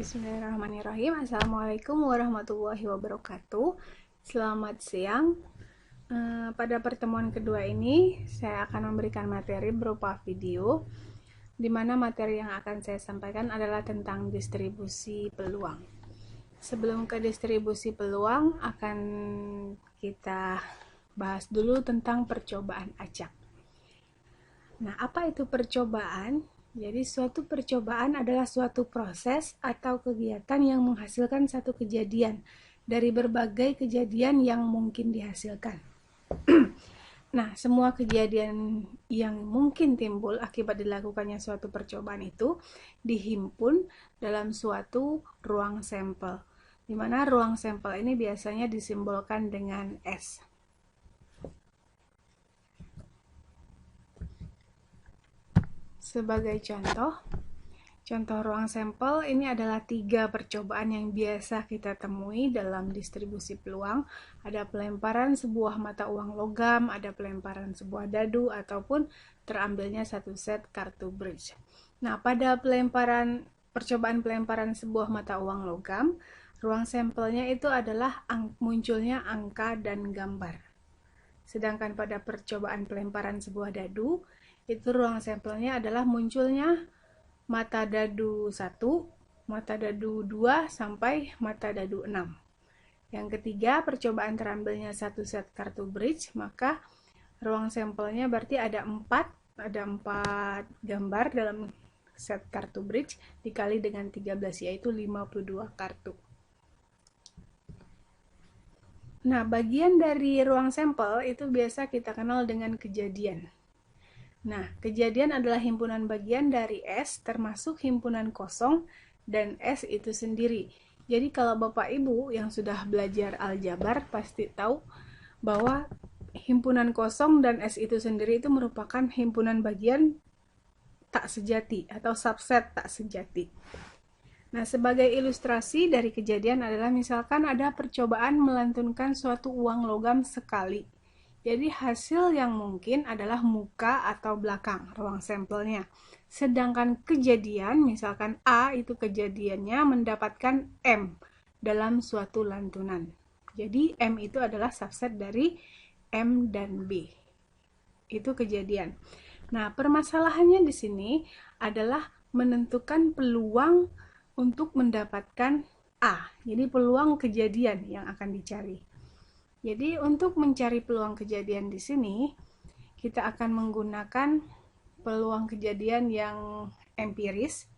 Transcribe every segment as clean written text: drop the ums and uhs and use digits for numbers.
Bismillahirrahmanirrahim. Assalamualaikum warahmatullahi wabarakatuh. Selamat siang. Pada pertemuan kedua ini, saya akan memberikan materi berupa video, di mana materi yang akan saya sampaikan adalah tentang distribusi peluang. Sebelum ke distribusi peluang, akan kita bahas dulu tentang percobaan acak. Nah, apa itu percobaan? Jadi suatu percobaan adalah suatu proses atau kegiatan yang menghasilkan satu kejadian dari berbagai kejadian yang mungkin dihasilkan. Nah, semua kejadian yang mungkin timbul akibat dilakukannya suatu percobaan itu dihimpun dalam suatu ruang sampel, di mana ruang sampel ini biasanya disimbolkan dengan S. Sebagai contoh ruang sampel ini adalah 3 percobaan yang biasa kita temui dalam distribusi peluang. Ada pelemparan sebuah mata uang logam, ada pelemparan sebuah dadu, ataupun terambilnya satu set kartu bridge. Nah, pada percobaan pelemparan sebuah mata uang logam, ruang sampelnya itu adalah munculnya angka dan gambar. Sedangkan pada percobaan pelemparan sebuah dadu, itu ruang sampelnya adalah munculnya mata dadu 1, mata dadu 2, sampai mata dadu 6. Yang ketiga, percobaan terambilnya satu set kartu bridge, maka ruang sampelnya berarti ada 4 gambar dalam set kartu bridge dikali dengan 13, yaitu 52 kartu. Nah, bagian dari ruang sampel itu biasa kita kenal dengan kejadian. Nah, kejadian adalah himpunan bagian dari S, termasuk himpunan kosong dan S itu sendiri. Jadi kalau Bapak Ibu yang sudah belajar aljabar pasti tahu bahwa himpunan kosong dan S itu sendiri itu merupakan himpunan bagian tak sejati atau subset tak sejati. Nah, sebagai ilustrasi dari kejadian adalah misalkan ada percobaan melantunkan suatu uang logam sekali. Jadi hasil yang mungkin adalah muka atau belakang ruang sampelnya. Sedangkan kejadian, misalkan A itu kejadiannya mendapatkan M dalam suatu lantunan. Jadi M itu adalah subset dari M dan B. Itu kejadian. Nah, permasalahannya di sini adalah menentukan peluang untuk mendapatkan A. Jadi peluang kejadian yang akan dicari. Jadi untuk mencari peluang kejadian di sini, kita akan menggunakan peluang kejadian yang empiris,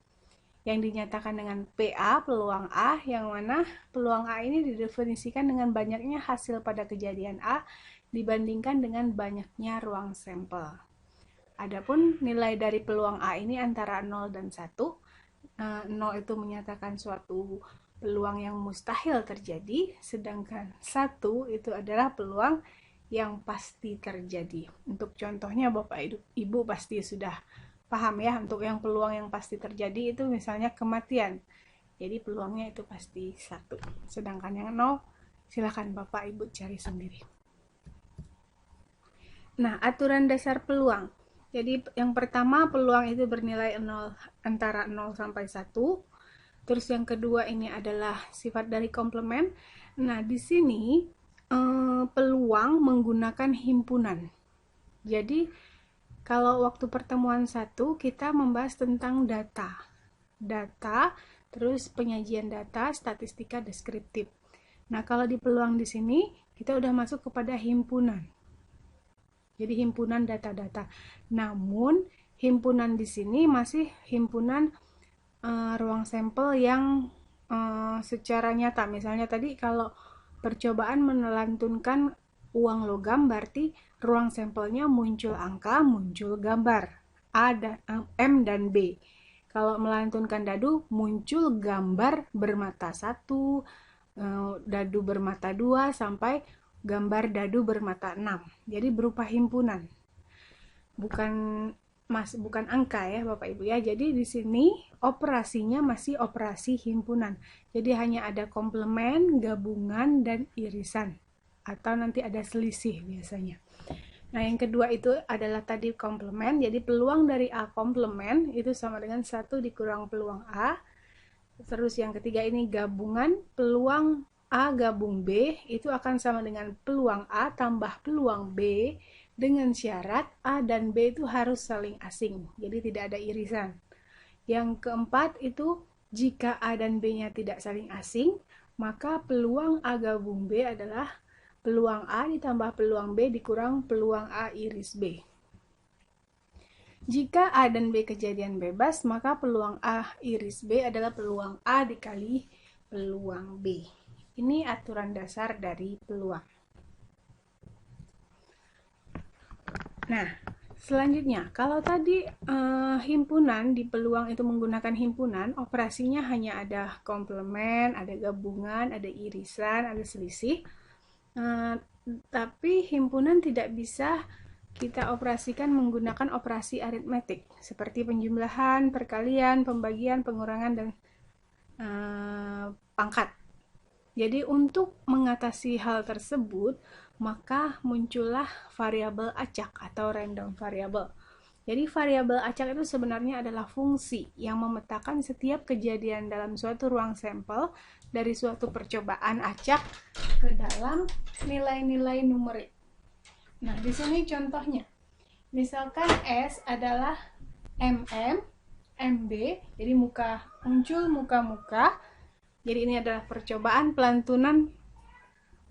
yang dinyatakan dengan PA, peluang A, yang mana peluang A ini didefinisikan dengan banyaknya hasil pada kejadian A dibandingkan dengan banyaknya ruang sampel. Adapun nilai dari peluang A ini antara 0 dan 1. 0 itu menyatakan suatu peluang yang mustahil terjadi, sedangkan 1 itu adalah peluang yang pasti terjadi. Untuk contohnya Bapak Ibu pasti sudah paham ya, untuk yang peluang yang pasti terjadi itu misalnya kematian. Jadi peluangnya itu pasti 1. Sedangkan yang 0, silakan Bapak Ibu cari sendiri. Nah, aturan dasar peluang. Jadi yang pertama, peluang itu bernilai 0, antara 0 sampai 1. Terus yang kedua ini adalah sifat dari komplement. Nah, di sini peluang menggunakan himpunan. Jadi, kalau waktu pertemuan 1 kita membahas tentang data. Data, terus penyajian data, statistika deskriptif. Nah, kalau di peluang di sini kita udah masuk kepada himpunan. Jadi himpunan data-data. Namun, himpunan di sini masih himpunan ruang sampel yang secara nyata. Misalnya tadi kalau percobaan melantunkan uang logam, berarti ruang sampelnya muncul angka, muncul gambar A dan M dan B. Kalau melantunkan dadu, muncul gambar bermata 1, dadu bermata 2, sampai gambar dadu bermata 6. Jadi berupa himpunan. Bukan angka ya Bapak Ibu ya. Jadi di sini operasinya masih operasi himpunan. Jadi hanya ada komplement, gabungan, dan irisan. Atau nanti ada selisih biasanya. Nah, yang kedua itu adalah tadi komplement. Jadi peluang dari A komplement itu sama dengan 1 dikurang peluang A. Terus yang ketiga ini gabungan peluang A gabung B itu akan sama dengan peluang A tambah peluang B dengan syarat A dan B itu harus saling asing. Jadi tidak ada irisan. Yang keempat itu jika A dan B-nya tidak saling asing, maka peluang A gabung B adalah peluang A ditambah peluang B dikurang peluang A iris B. Jika A dan B kejadian bebas, maka peluang A iris B adalah peluang A dikali peluang B. Ini aturan dasar dari peluang. Nah, selanjutnya, kalau tadi himpunan di peluang itu menggunakan himpunan, operasinya hanya ada komplement, ada gabungan, ada irisan, ada selisih. Tapi himpunan tidak bisa kita operasikan menggunakan operasi aritmetik seperti penjumlahan, perkalian, pembagian, pengurangan, dan pangkat. Jadi untuk mengatasi hal tersebut, maka muncullah variabel acak atau random variable. Jadi variabel acak itu sebenarnya adalah fungsi yang memetakan setiap kejadian dalam suatu ruang sampel dari suatu percobaan acak ke dalam nilai-nilai numerik. Nah, di sini contohnya. Misalkan S adalah MM, MB, jadi muncul muka-muka. Jadi ini adalah percobaan pelantunan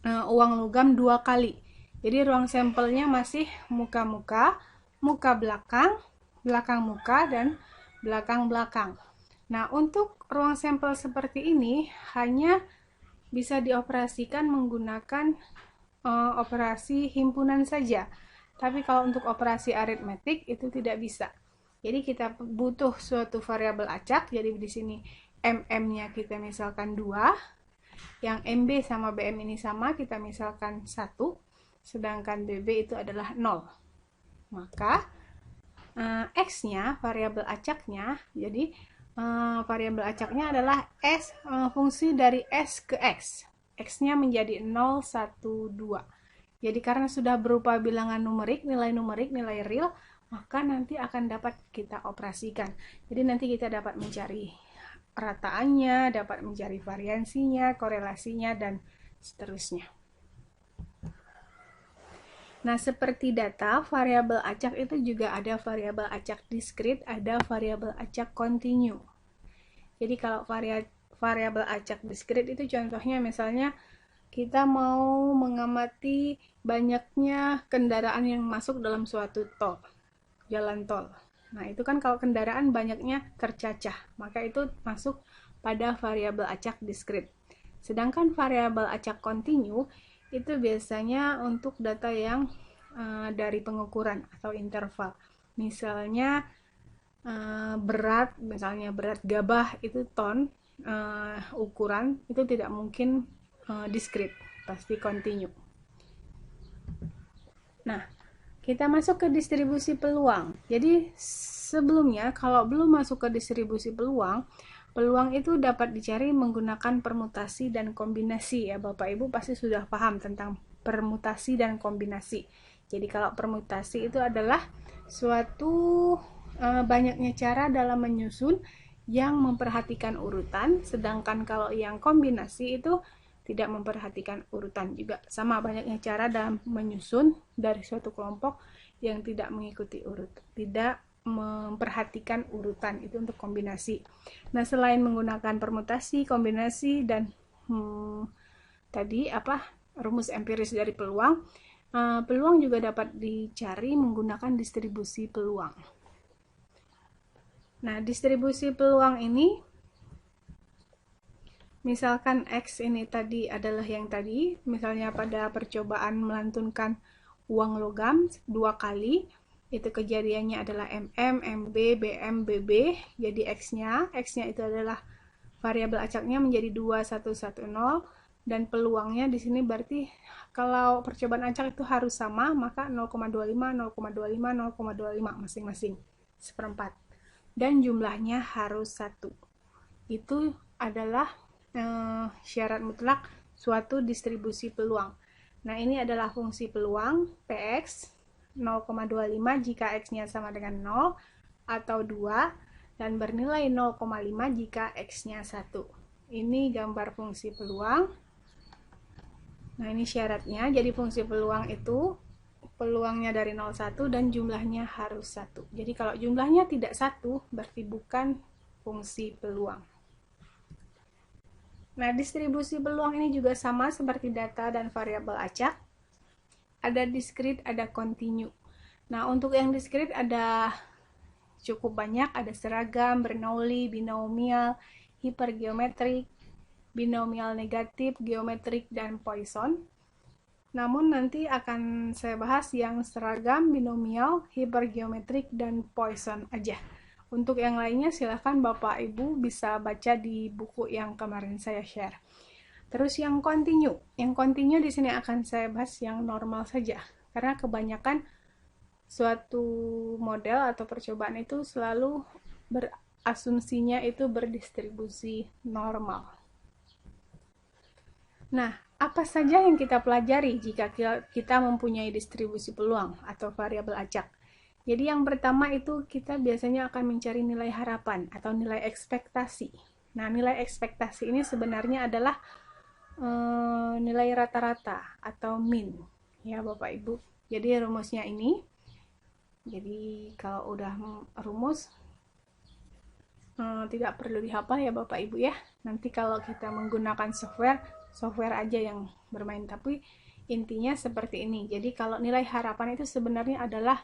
uang logam 2 kali. Jadi ruang sampelnya masih muka-muka, muka belakang, belakang muka, dan belakang-belakang. Nah, untuk ruang sampel seperti ini hanya bisa dioperasikan menggunakan operasi himpunan saja. Tapi kalau untuk operasi aritmetik itu tidak bisa. Jadi kita butuh suatu variabel acak. Jadi di sini MM-nya kita misalkan 2, yang MB sama BM ini sama, kita misalkan 1, sedangkan BB itu adalah 0. Maka X-nya, variabel acaknya, jadi variabel acaknya adalah S, fungsi dari S ke X. X-nya menjadi 0, 1, 2. Jadi karena sudah berupa bilangan numerik, nilai real, maka nanti akan dapat kita operasikan. Jadi nanti kita dapat mencari rataannya, dapat mencari variansinya, korelasinya, dan seterusnya. Nah, seperti data, variabel acak itu juga ada variabel acak diskrit, ada variabel acak kontinu. Jadi kalau variabel acak diskrit itu contohnya misalnya kita mau mengamati banyaknya kendaraan yang masuk dalam suatu tol, jalan tol. Nah, itu kan kalau kendaraan banyaknya tercacah, maka itu masuk pada variabel acak diskrit. Sedangkan variabel acak kontinu itu biasanya untuk data yang dari pengukuran atau interval. Misalnya berat gabah itu ton, ukuran itu tidak mungkin diskrit, pasti kontinu. Nah, kita masuk ke distribusi peluang. Jadi sebelumnya kalau belum masuk ke distribusi peluang, peluang itu dapat dicari menggunakan permutasi dan kombinasi ya. Bapak Ibu pasti sudah paham tentang permutasi dan kombinasi. Jadi kalau permutasi itu adalah suatu banyaknya cara dalam menyusun yang memperhatikan urutan, sedangkan kalau yang kombinasi itu tidak memperhatikan urutan, juga sama banyaknya cara dalam menyusun dari suatu kelompok yang tidak mengikuti urutan, tidak memperhatikan urutan, itu untuk kombinasi. Nah, selain menggunakan permutasi, kombinasi, dan rumus empiris dari peluang, peluang juga dapat dicari menggunakan distribusi peluang. Nah, distribusi peluang ini misalkan X ini tadi adalah yang tadi, misalnya pada percobaan melantunkan uang logam 2 kali, itu kejadiannya adalah MM, MB, BM, BB. Jadi X-nya itu adalah variabel acaknya menjadi 2110, dan peluangnya di sini berarti kalau percobaan acak itu harus sama, maka 0,25, 0,25, 0,25 masing-masing seperempat. Dan jumlahnya harus 1. Itu adalah syarat mutlak suatu distribusi peluang. Nah, ini adalah fungsi peluang Px 0,25 jika X-nya sama dengan 0 atau 2, dan bernilai 0,5 jika X-nya 1. Ini gambar fungsi peluang. Nah, ini syaratnya. Jadi fungsi peluang itu peluangnya dari 0,1 dan jumlahnya harus 1. Jadi kalau jumlahnya tidak 1, berarti bukan fungsi peluang. Nah, distribusi peluang ini juga sama seperti data dan variabel acak. Ada discrete, ada continue. Nah, untuk yang discrete ada cukup banyak, ada seragam, Bernoulli, binomial, hipergeometrik, binomial negatif, geometrik, dan Poisson. Namun nanti akan saya bahas yang seragam, binomial, hipergeometrik, dan Poisson aja. Untuk yang lainnya silahkan Bapak Ibu bisa baca di buku yang kemarin saya share. Terus yang continue di sini akan saya bahas yang normal saja, karena kebanyakan suatu model atau percobaan itu selalu berasumsinya itu berdistribusi normal. Nah, apa saja yang kita pelajari jika kita mempunyai distribusi peluang atau variabel acak? Jadi yang pertama itu kita biasanya akan mencari nilai harapan atau nilai ekspektasi. Nah, nilai ekspektasi ini sebenarnya adalah nilai rata-rata atau min, ya Bapak Ibu. Jadi rumusnya ini. Jadi kalau udah rumus tidak perlu dihafal ya Bapak Ibu ya. Nanti kalau kita menggunakan software aja yang bermain. Tapi intinya seperti ini. Jadi kalau nilai harapan itu sebenarnya adalah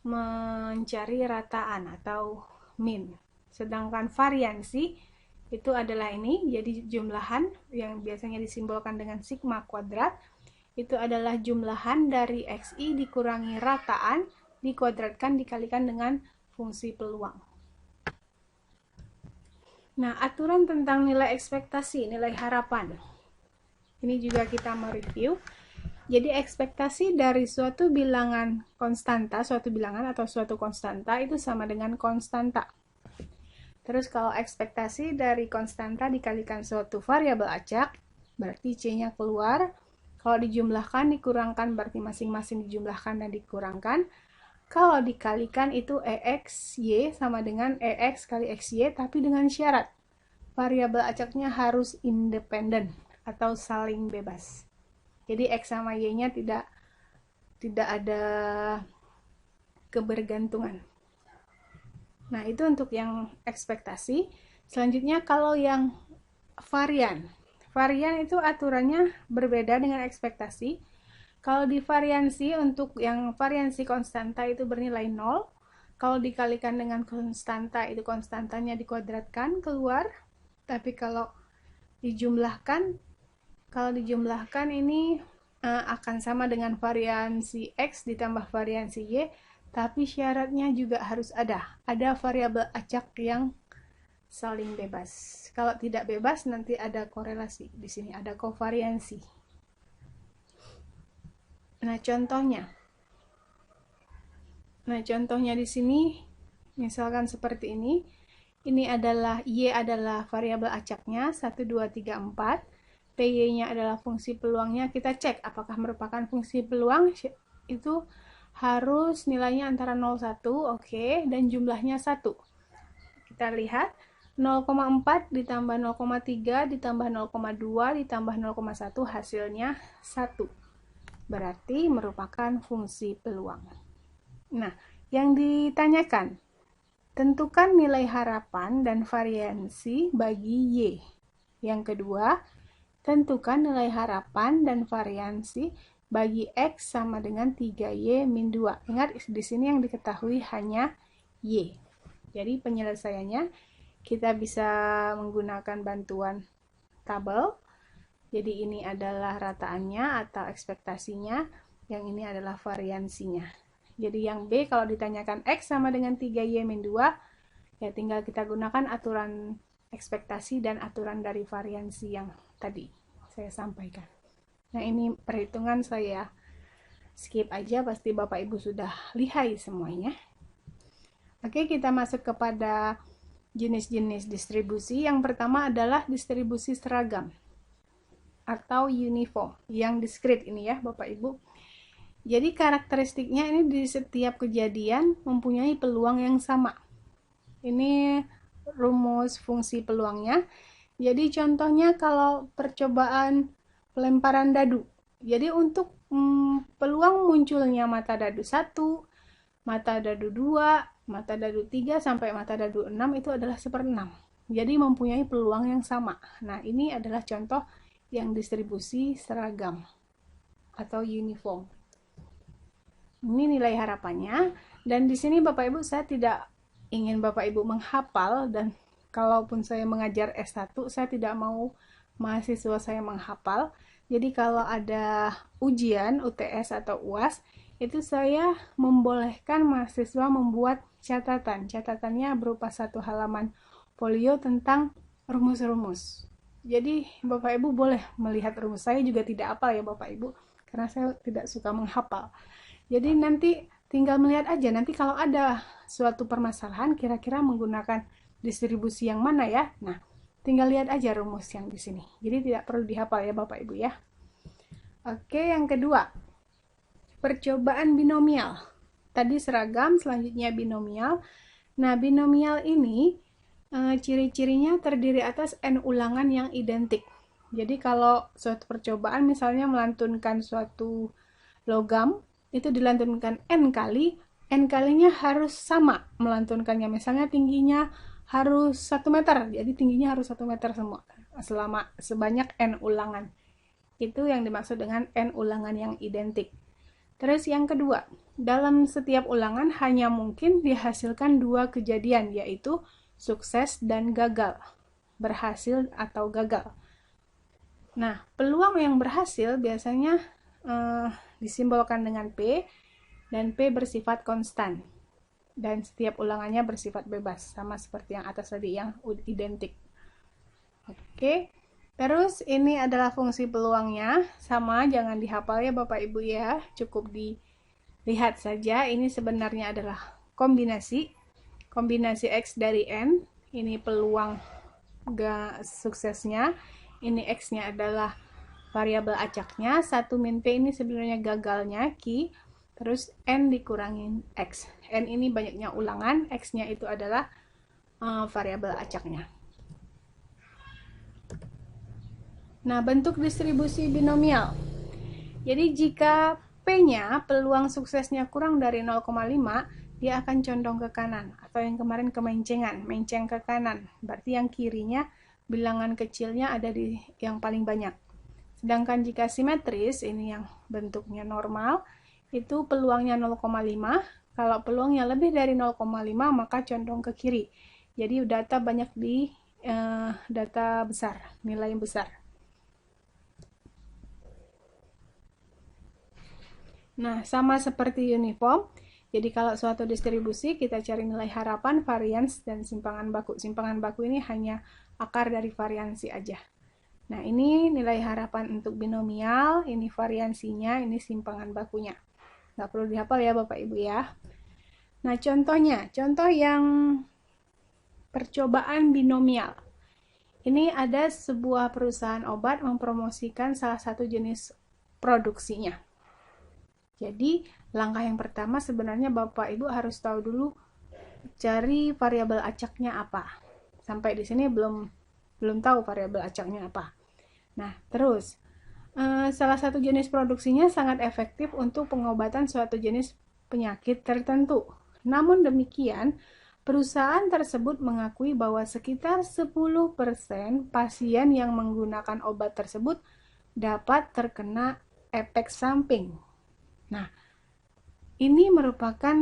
mencari rataan atau min. Sedangkan variansi itu adalah ini. Jadi jumlahan yang biasanya disimbolkan dengan sigma kuadrat itu adalah jumlahan dari XI dikurangi rataan dikuadratkan dikalikan dengan fungsi peluang. Nah, aturan tentang nilai ekspektasi, nilai harapan. Ini juga kita mereview. Jadi ekspektasi dari suatu bilangan konstanta, suatu bilangan atau suatu konstanta itu sama dengan konstanta. Terus kalau ekspektasi dari konstanta dikalikan suatu variabel acak, berarti C-nya keluar. Kalau dijumlahkan, dikurangkan, berarti masing-masing dijumlahkan dan dikurangkan. Kalau dikalikan itu EXY sama dengan EX kali XY, tapi dengan syarat variabel acaknya harus independen atau saling bebas. Jadi X sama Y-nya tidak ada kebergantungan. Nah, itu untuk yang ekspektasi. Selanjutnya kalau yang varian itu aturannya berbeda dengan ekspektasi. Kalau di variansi, untuk yang variansi konstanta itu bernilai 0. Kalau dikalikan dengan konstanta, itu konstantanya dikuadratkan, keluar. Tapi kalau dijumlahkan ini akan sama dengan variansi X ditambah variansi Y. Tapi syaratnya juga harus ada variabel acak yang saling bebas. Kalau tidak bebas, nanti ada korelasi. Di sini ada kovariansi. Nah, contohnya di sini misalkan seperti ini. Ini adalah Y adalah variabel acaknya 1 2 3 4. PY-nya adalah fungsi peluangnya. Kita cek apakah merupakan fungsi peluang. Itu harus nilainya antara 0 1, oke, dan jumlahnya 1. Kita lihat 0,4 ditambah 0,3 ditambah 0,2 ditambah 0,1 hasilnya 1. Berarti merupakan fungsi peluang. Nah, yang ditanyakan, tentukan nilai harapan dan variansi bagi Y. Yang kedua, tentukan nilai harapan dan variansi bagi X sama dengan 3Y min 2. Ingat, di sini yang diketahui hanya Y. Jadi penyelesaiannya kita bisa menggunakan bantuan tabel. Jadi ini adalah rataannya atau ekspektasinya, yang ini adalah variansinya. Jadi yang B kalau ditanyakan X sama dengan 3Y min 2, ya tinggal kita gunakan aturan ekspektasi dan aturan dari variansi yang tadi saya sampaikan. Nah, ini perhitungan saya skip aja, pasti Bapak Ibu sudah lihai semuanya. Oke, kita masuk kepada jenis-jenis distribusi. Yang pertama adalah distribusi seragam atau uniform, yang discrete ini ya Bapak Ibu. Jadi karakteristiknya ini di setiap kejadian mempunyai peluang yang sama. Ini rumus fungsi peluangnya. Jadi contohnya kalau percobaan pelemparan dadu. Jadi untuk peluang munculnya mata dadu 1, mata dadu 2, mata dadu 3, sampai mata dadu 6 itu adalah 1/6. Jadi mempunyai peluang yang sama. Nah, ini adalah contoh yang distribusi seragam atau uniform. Ini nilai harapannya. Dan di sini Bapak Ibu, saya tidak ingin Bapak Ibu menghafal, dan kalaupun saya mengajar S1, saya tidak mau mahasiswa saya menghafal. Jadi kalau ada ujian UTS atau UAS, itu saya membolehkan mahasiswa membuat catatan. Catatannya berupa 1 halaman folio tentang rumus-rumus. Jadi Bapak Ibu boleh melihat rumus. Saya juga tidak hafal ya Bapak Ibu, karena saya tidak suka menghafal. Jadi nanti tinggal melihat aja, nanti kalau ada suatu permasalahan kira-kira menggunakan distribusi yang mana ya. Nah, tinggal lihat aja rumus yang di sini. Jadi tidak perlu dihafal ya Bapak Ibu ya. Oke, yang kedua, percobaan binomial. Tadi seragam, selanjutnya binomial. Nah, binomial ini ciri-cirinya terdiri atas n ulangan yang identik. Jadi kalau suatu percobaan misalnya melantunkan suatu logam, itu dilantunkan n kali, n kalinya harus sama melantunkannya. Misalnya tingginya harus 1 meter, jadi tingginya harus 1 meter semua sebanyak n ulangan. Itu yang dimaksud dengan n ulangan yang identik. Terus yang kedua, dalam setiap ulangan hanya mungkin dihasilkan 2 kejadian, yaitu sukses dan gagal, berhasil atau gagal. Nah, peluang yang berhasil biasanya disimbolkan dengan P, dan P bersifat konstan, dan setiap ulangannya bersifat bebas, sama seperti yang atas tadi yang identik. Oke, terus ini adalah fungsi peluangnya, sama, jangan dihafal ya Bapak Ibu ya, cukup dilihat saja. Ini sebenarnya adalah kombinasi X dari N, ini peluang suksesnya, ini X-nya adalah variabel acaknya, 1 min P ini sebenarnya gagalnya, Q, terus N dikurangin X. N ini banyaknya ulangan, X-nya itu adalah variabel acaknya. Nah, bentuk distribusi binomial. Jadi jika P-nya, peluang suksesnya kurang dari 0,5, dia akan condong ke kanan, atau yang kemarin kemencengan, menceng ke kanan. Berarti yang kirinya, bilangan kecilnya ada di yang paling banyak. Sedangkan jika simetris, ini yang bentuknya normal, itu peluangnya 0,5. Kalau peluangnya lebih dari 0,5, maka condong ke kiri. Jadi data banyak di data besar, nilai besar. Nah, sama seperti uniform. Jadi kalau suatu distribusi, kita cari nilai harapan, varians, dan simpangan baku. Simpangan baku ini hanya akar dari variansi aja. Nah, ini nilai harapan untuk binomial, ini variansinya, ini simpangan bakunya. Nggak perlu dihafal ya Bapak Ibu ya. Nah, contohnya, contoh yang percobaan binomial. Ini ada sebuah perusahaan obat mempromosikan salah satu jenis produksinya. Jadi, langkah yang pertama sebenarnya Bapak Ibu harus tahu dulu cari variabel acaknya apa. Sampai di sini belum tahu variabel acaknya apa. Nah, terus salah satu jenis produksinya sangat efektif untuk pengobatan suatu jenis penyakit tertentu. Namun demikian, perusahaan tersebut mengakui bahwa sekitar 10% pasien yang menggunakan obat tersebut dapat terkena efek samping. Nah, ini merupakan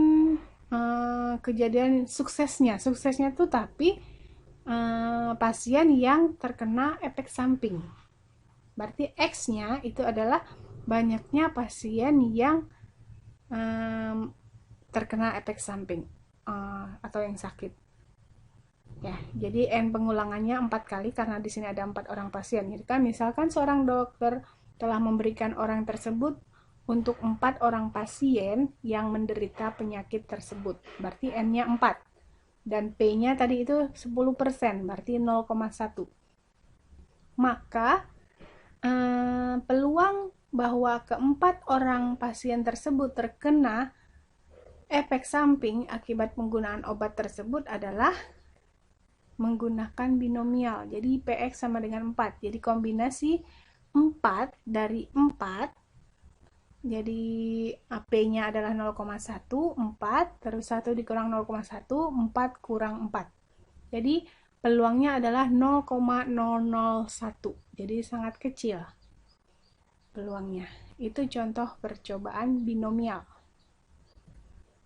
kejadian suksesnya. Suksesnya tuh tapi pasien yang terkena efek samping. Berarti X-nya itu adalah banyaknya pasien yang terkena efek samping atau yang sakit. Ya, jadi N pengulangannya 4 kali karena di sini ada 4 orang pasien. Jadi kan misalkan seorang dokter telah memberikan orang tersebut untuk 4 orang pasien yang menderita penyakit tersebut. Berarti N-nya 4. Dan P-nya tadi itu 10%, berarti 0,1. Maka peluang bahwa keempat orang pasien tersebut terkena efek samping akibat penggunaan obat tersebut adalah menggunakan binomial. Jadi PX sama dengan 4. Jadi kombinasi 4 dari 4. Jadi AP-nya adalah 0,1, 4, terus 1 dikurang 0,1, 4 kurang 4. Jadi peluangnya adalah 0,001. Jadi sangat kecil peluangnya. Itu contoh percobaan binomial.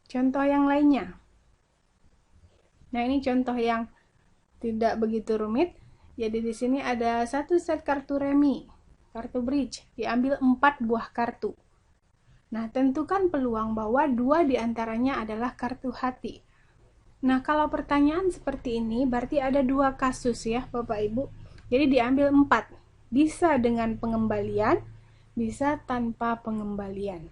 Contoh yang lainnya. Nah, ini contoh yang tidak begitu rumit. Jadi di sini ada satu set kartu remi, kartu bridge, diambil 4 buah kartu. Nah, tentukan peluang bahwa 2 diantaranya adalah kartu hati. Nah, kalau pertanyaan seperti ini, berarti ada 2 kasus ya, Bapak Ibu. Jadi diambil 4. Bisa dengan pengembalian, bisa tanpa pengembalian.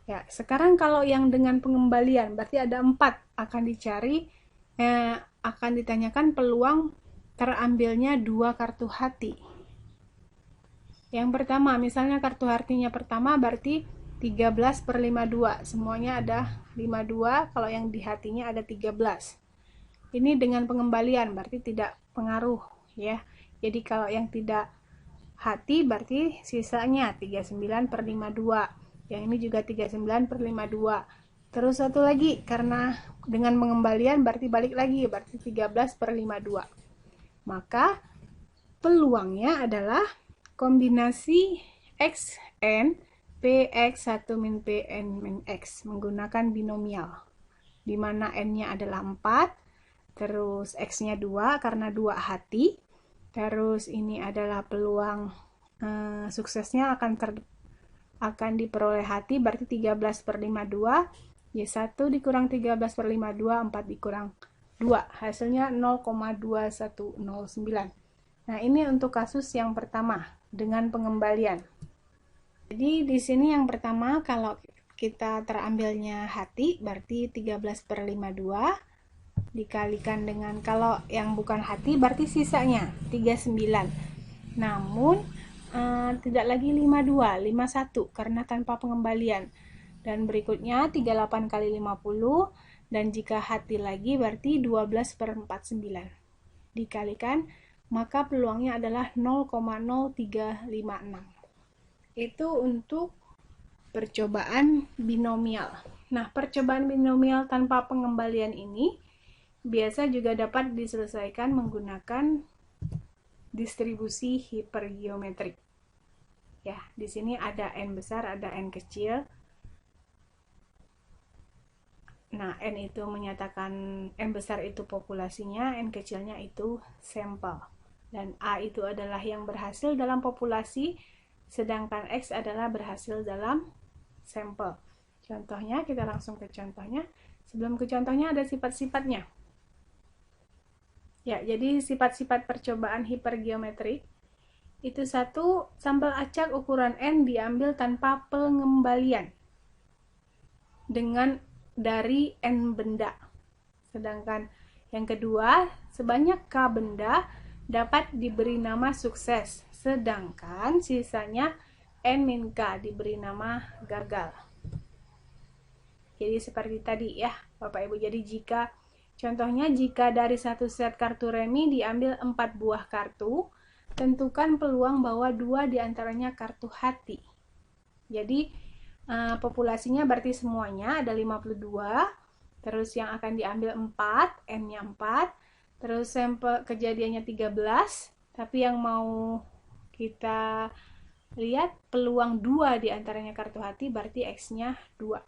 Ya, sekarang kalau yang dengan pengembalian, berarti ada 4 akan dicari, akan ditanyakan peluang terambilnya 2 kartu hati. Yang pertama, misalnya kartu hatinya pertama berarti 13/52. Semuanya ada 52, kalau yang di hatinya ada 13. Ini dengan pengembalian, berarti tidak pengaruh ya. Jadi kalau yang tidak hati berarti sisanya 39/52. Yang ini juga 39/52. Terus satu lagi, karena dengan pengembalian berarti balik lagi, berarti 13/52. Maka peluangnya adalah kombinasi XN PX 1 min PN min X menggunakan binomial, di mana N-nya adalah 4, terus X-nya 2 karena 2 hati, terus ini adalah peluang suksesnya akan diperoleh hati, berarti 13/52, Y1 dikurang 13/52, 4 dikurang 2, hasilnya 0,2109. Nah, ini untuk kasus yang pertama dengan pengembalian. Jadi di sini yang pertama, kalau kita terambilnya hati berarti 13/52 dikalikan dengan, kalau yang bukan hati berarti sisanya 39. Namun tidak lagi 52, 51 karena tanpa pengembalian. Dan berikutnya 38 kali 50, dan jika hati lagi berarti 12/49. Dikalikan, maka peluangnya adalah 0,0356. Itu untuk percobaan binomial. Nah, percobaan binomial tanpa pengembalian ini biasa juga dapat diselesaikan menggunakan distribusi hipergeometrik. Ya, di sini ada N besar, ada N kecil. Nah, N itu menyatakan, N besar itu populasinya, N kecilnya itu sampel. Dan A itu adalah yang berhasil dalam populasi, sedangkan X adalah berhasil dalam sampel. Contohnya, kita langsung ke contohnya. Sebelum ke contohnya ada sifat-sifatnya. Ya, jadi sifat-sifat percobaan hipergeometrik itu satu, sampel acak ukuran N diambil tanpa pengembalian dengan dari N benda. Sedangkan yang kedua, sebanyak K benda dapat diberi nama sukses, sedangkan sisanya N-K diberi nama gagal. Jadi seperti tadi ya Bapak Ibu. Jadi contohnya jika dari satu set kartu remi diambil 4 buah kartu, tentukan peluang bahwa 2 diantaranya kartu hati. Jadi populasinya berarti semuanya ada 52, terus yang akan diambil 4, N-nya 4, terus sampel kejadiannya 13, tapi yang mau kita lihat peluang 2 diantaranya kartu hati, berarti X-nya 2.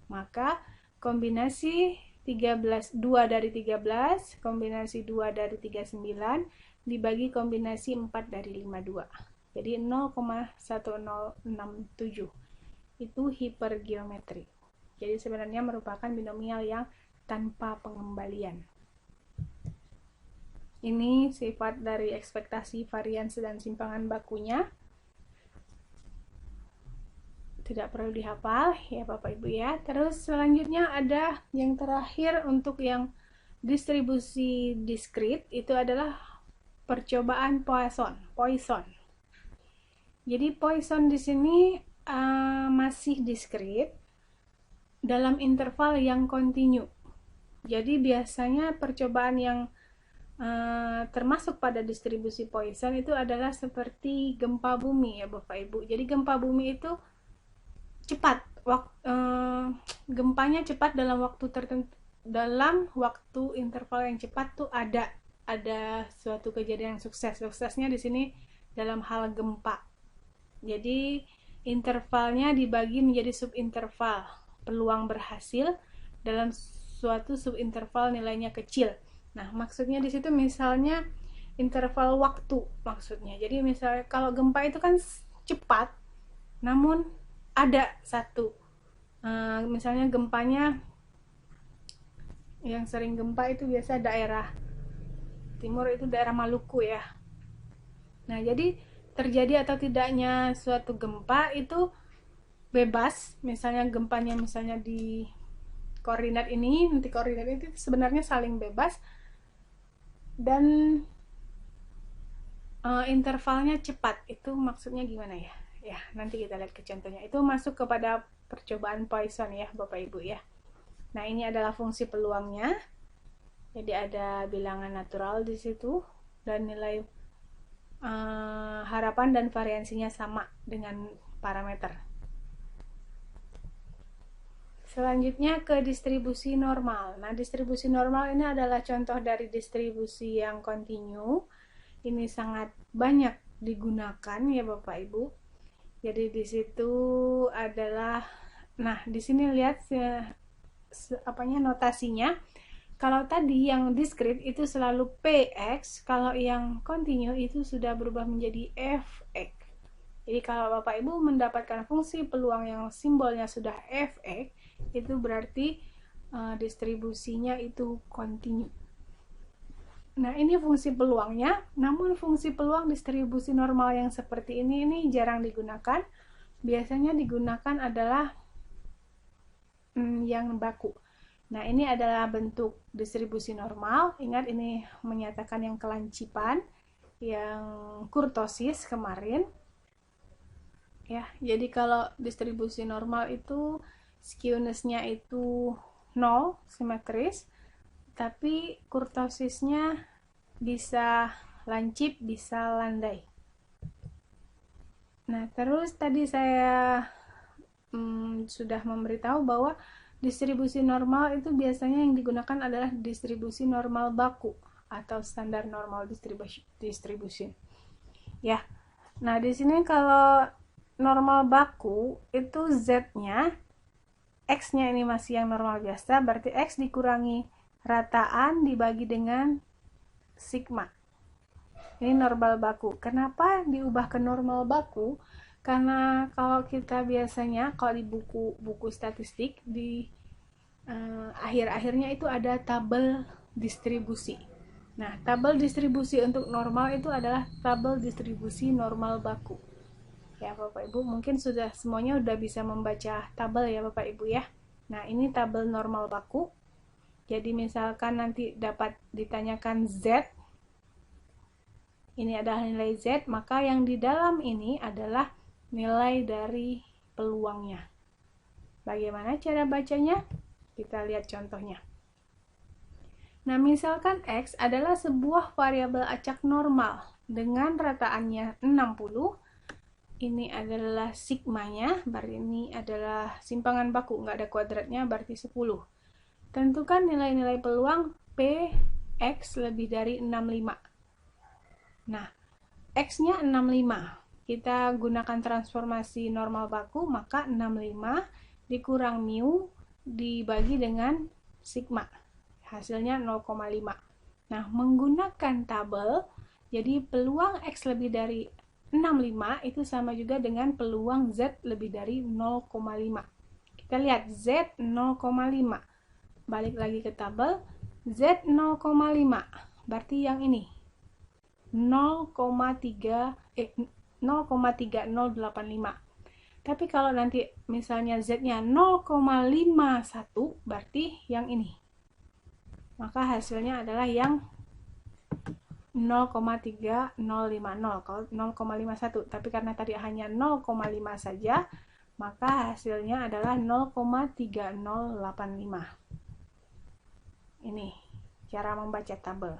Maka kombinasi 2 dari 13, kombinasi 2 dari 39, dibagi kombinasi 4 dari 52. Jadi 0,1067. Itu hipergeometrik. Jadi sebenarnya merupakan binomial yang tanpa pengembalian. Ini sifat dari ekspektasi, variansi, dan simpangan bakunya. Tidak perlu dihafal ya Bapak Ibu ya. Terus selanjutnya ada yang terakhir untuk yang distribusi diskrit, itu adalah percobaan Poisson. Jadi Poisson di sini masih diskrit dalam interval yang kontinu. Jadi biasanya percobaan yang termasuk pada distribusi Poisson itu adalah seperti gempa bumi ya Bapak Ibu. Jadi gempa bumi itu cepat, gempanya cepat dalam waktu tertentu, dalam waktu interval yang cepat tuh ada suatu kejadian yang sukses. Suksesnya di sini dalam hal gempa. Jadi intervalnya dibagi menjadi subinterval. Peluang berhasil dalam suatu subinterval nilainya kecil. Nah, maksudnya di situ misalnya interval waktu maksudnya. Jadi misalnya kalau gempa itu kan cepat, namun ada satu misalnya gempanya yang sering gempa itu biasa daerah timur itu daerah Maluku ya. Nah, jadi terjadi atau tidaknya suatu gempa itu bebas. Misalnya gempanya misalnya di koordinat ini, nanti koordinat itu sebenarnya saling bebas dan intervalnya cepat. Itu maksudnya gimana ya? Ya, nanti kita lihat ke contohnya. Itu masuk kepada percobaan Poisson ya, Bapak Ibu ya. Nah, ini adalah fungsi peluangnya. Jadi ada bilangan natural di situ dan nilai harapan dan variansinya sama dengan parameter. Selanjutnya ke distribusi normal. Nah, distribusi normal ini adalah contoh dari distribusi yang kontinu. Ini sangat banyak digunakan ya Bapak Ibu. Jadi di situ adalah, nah di sini lihat notasinya. Kalau tadi yang diskrit itu selalu px, kalau yang kontinu itu sudah berubah menjadi fx. Jadi kalau Bapak Ibu mendapatkan fungsi peluang yang simbolnya sudah fx, itu berarti distribusinya itu kontinu. Nah, ini fungsi peluangnya, namun fungsi peluang distribusi normal yang seperti ini jarang digunakan. Biasanya digunakan adalah yang baku. Nah, ini adalah bentuk distribusi normal. Ingat, ini menyatakan yang kelancipan, yang kurtosis kemarin. Ya, jadi kalau distribusi normal itu skewness-nya itu 0, simetris, tapi kurtosisnya bisa lancip, bisa landai. Nah, terus tadi saya sudah memberitahu bahwa distribusi normal itu biasanya yang digunakan adalah distribusi normal baku atau standar normal distribution. Ya. Nah, di sini kalau normal baku itu Z-nya, X-nya ini masih yang normal biasa, berarti X dikurangi rataan dibagi dengan sigma. Ini normal baku. Kenapa diubah ke normal baku? Karena kalau kita biasanya kalau di buku statistik di akhir-akhirnya itu ada tabel distribusi. Nah, tabel distribusi untuk normal itu adalah tabel distribusi normal baku. Ya Bapak Ibu, mungkin sudah semuanya udah bisa membaca tabel ya Bapak Ibu ya. Nah, ini tabel normal baku. Jadi misalkan nanti dapat ditanyakan Z, ini adalah nilai Z, maka yang di dalam ini adalah nilai dari peluangnya. Bagaimana cara bacanya? Kita lihat contohnya. Nah, misalkan X adalah sebuah variabel acak normal dengan rataannya 60. Ini adalah sigmanya, berarti ini adalah simpangan baku, nggak ada kuadratnya, berarti 10. Tentukan nilai-nilai peluang P X lebih dari 65. Nah, X-nya 65. Kita gunakan transformasi normal baku, maka 65 dikurang mu dibagi dengan sigma. Hasilnya 0,5. Nah, menggunakan tabel, jadi peluang X lebih dari 65 itu sama juga dengan peluang Z lebih dari 0,5. Kita lihat Z 0,5. Balik lagi ke tabel, Z 0,5. Berarti yang ini 0,3085. Tapi kalau nanti misalnya Z-nya 0,51, berarti yang ini. Maka hasilnya adalah yang 0,3050. Kalau 0,51, tapi karena tadi hanya 0,5 saja, maka hasilnya adalah 0,3085. Ini cara membaca tabel.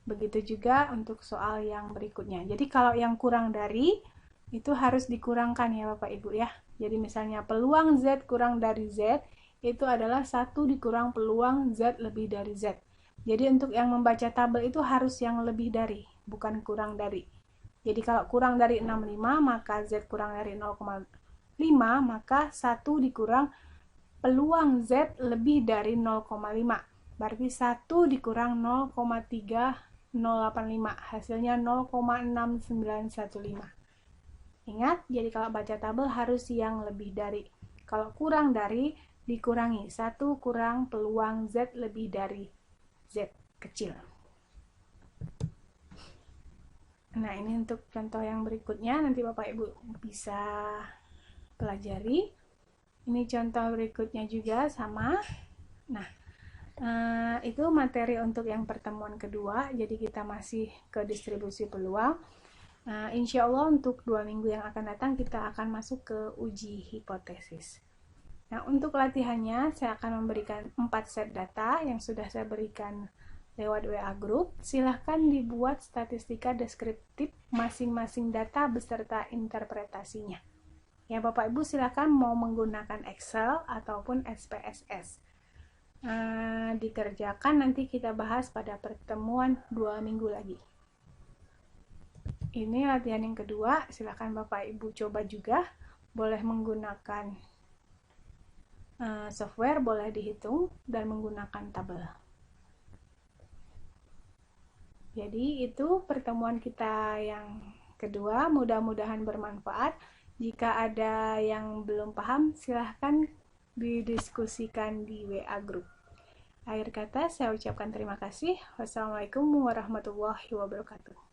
Begitu juga untuk soal yang berikutnya. Jadi kalau yang kurang dari itu harus dikurangkan ya Bapak Ibu ya. Jadi misalnya peluang Z kurang dari Z itu adalah 1 dikurang peluang Z lebih dari Z. Jadi untuk yang membaca tabel itu harus yang lebih dari, bukan kurang dari. Jadi kalau kurang dari 65 maka Z kurang dari 0,5 maka 1 dikurang peluang Z lebih dari 0,5. Berarti 1 dikurang 0,3085, hasilnya 0,6915. Ingat, jadi kalau baca tabel harus yang lebih dari. Kalau kurang dari, dikurangi 1 kurang peluang Z lebih dari Z kecil. Nah, ini untuk contoh yang berikutnya, nanti Bapak Ibu bisa pelajari. Ini contoh berikutnya juga sama. Nah, itu materi untuk yang pertemuan kedua, jadi kita masih ke distribusi peluang. Insya Allah untuk 2 minggu yang akan datang kita akan masuk ke uji hipotesis. Nah, untuk latihannya saya akan memberikan 4 set data yang sudah saya berikan lewat WA Group. Silahkan dibuat statistika deskriptif masing-masing data beserta interpretasinya. Ya Bapak Ibu silahkan mau menggunakan Excel ataupun SPSS. Dikerjakan, nanti kita bahas pada pertemuan 2 minggu lagi. Ini latihan yang kedua, silakan Bapak Ibu coba juga, boleh menggunakan software, boleh dihitung, dan menggunakan tabel. Jadi itu pertemuan kita yang kedua, mudah-mudahan bermanfaat. Jika ada yang belum paham, silahkan didiskusikan di WA Group. Akhir kata, saya ucapkan terima kasih. Wassalamualaikum warahmatullahi wabarakatuh.